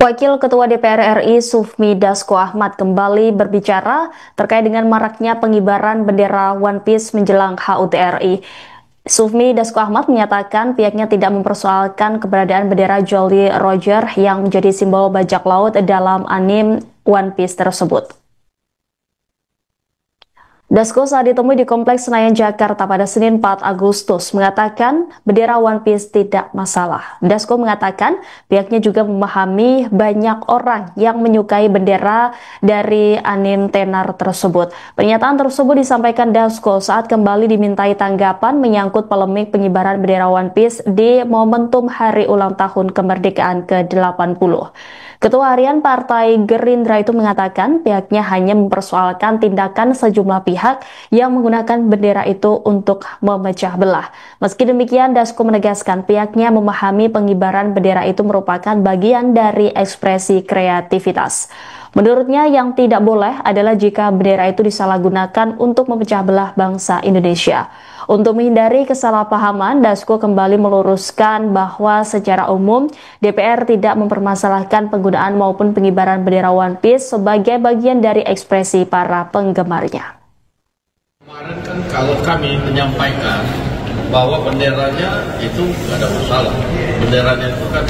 Wakil Ketua DPR RI Sufmi Dasko Ahmad kembali berbicara terkait dengan maraknya pengibaran bendera One Piece menjelang HUT RI. Sufmi Dasko Ahmad menyatakan pihaknya tidak mempersoalkan keberadaan bendera Jolly Roger yang menjadi simbol bajak laut dalam anime One Piece tersebut. Dasko saat ditemui di Kompleks Senayan, Jakarta pada Senin 4 Agustus mengatakan bendera One Piece tidak masalah. Dasko mengatakan pihaknya juga memahami banyak orang yang menyukai bendera dari anime tenar tersebut. Pernyataan tersebut disampaikan Dasko saat kembali dimintai tanggapan menyangkut polemik pengibaran bendera One Piece di momentum hari ulang tahun kemerdekaan ke-80. Ketua Harian Partai Gerindra itu mengatakan pihaknya hanya mempersoalkan tindakan sejumlah pihak yang menggunakan bendera itu untuk memecah belah. Meski demikian, Dasko menegaskan pihaknya memahami pengibaran bendera itu merupakan bagian dari ekspresi kreativitas. Menurutnya yang tidak boleh adalah jika bendera itu disalahgunakan untuk memecah belah bangsa Indonesia. Untuk menghindari kesalahpahaman, Dasko kembali meluruskan bahwa secara umum DPR tidak mempermasalahkan penggunaan maupun pengibaran bendera One Piece sebagai bagian dari ekspresi para penggemarnya. Kemarin kan kalau kami menyampaikan bahwa benderanya itu nggak ada masalah. Benderanya itu kan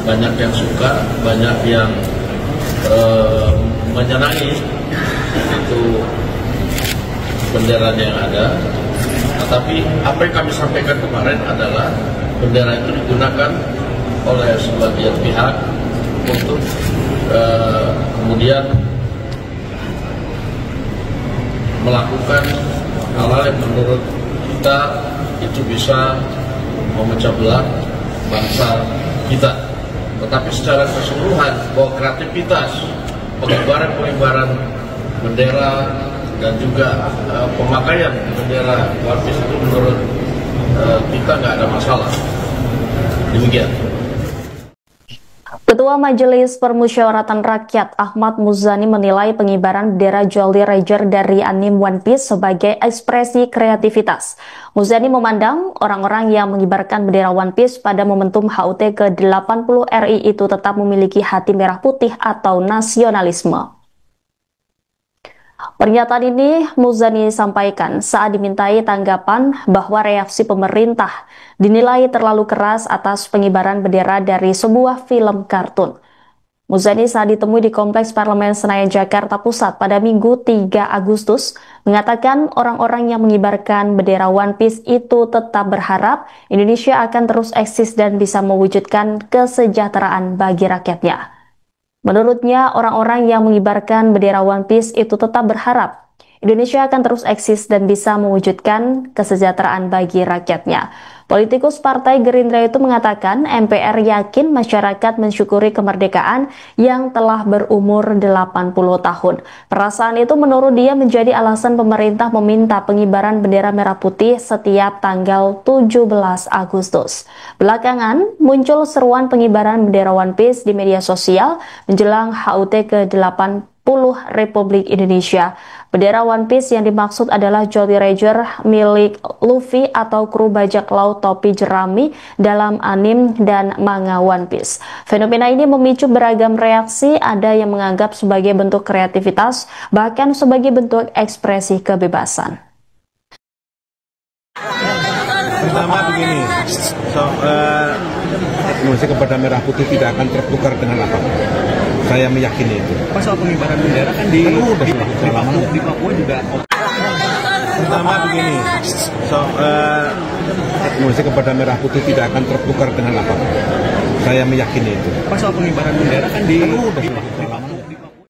banyak yang suka, banyak yang menyenangi itu benderanya yang ada. Tetapi apa yang kami sampaikan kemarin adalah bendera itu digunakan oleh sebagian pihak untuk kemudian melakukan hal-hal yang menurut kita itu bisa memecah belah bangsa kita. Tetapi secara keseluruhan bahwa kreativitas pengibaran bendera dan juga pemakaian bendera One Piece itu menurut kita nggak ada masalah. Demikian. Ketua Majelis Permusyawaratan Rakyat Ahmad Muzani menilai pengibaran bendera Jolly Roger dari anime One Piece sebagai ekspresi kreativitas. Muzani memandang orang-orang yang mengibarkan bendera One Piece pada momentum HUT ke-80 RI itu tetap memiliki hati merah putih atau nasionalisme. Pernyataan ini Muzani sampaikan saat dimintai tanggapan bahwa reaksi pemerintah dinilai terlalu keras atas pengibaran bendera dari sebuah film kartun. Muzani saat ditemui di Kompleks Parlemen Senayan, Jakarta Pusat pada Minggu 3 Agustus mengatakan orang-orang yang mengibarkan bendera One Piece itu tetap berharap Indonesia akan terus eksis dan bisa mewujudkan kesejahteraan bagi rakyatnya. Menurutnya, orang-orang yang mengibarkan bendera One Piece itu tetap berharap Indonesia akan terus eksis dan bisa mewujudkan kesejahteraan bagi rakyatnya. Politikus Partai Gerindra itu mengatakan MPR yakin masyarakat mensyukuri kemerdekaan yang telah berumur 80 tahun. Perasaan itu menurut dia menjadi alasan pemerintah meminta pengibaran bendera merah putih setiap tanggal 17 Agustus. Belakangan muncul seruan pengibaran bendera One Piece di media sosial menjelang HUT ke-80 Republik Indonesia. Bendera One Piece yang dimaksud adalah Jolly Roger milik Luffy atau kru bajak laut topi jerami dalam anime dan manga One Piece. Fenomena ini memicu beragam reaksi, ada yang menganggap sebagai bentuk kreativitas, bahkan sebagai bentuk ekspresi kebebasan. Pertama begini, Indonesia kepada merah putih tidak akan tertukar dengan apa. Saya meyakini itu. Soal pengibaran bendera kan di Papua juga. Pertama begini, Indonesia kepada merah putih tidak akan tertukar dengan apa. Saya meyakini itu. Soal pengibaran bendera kan di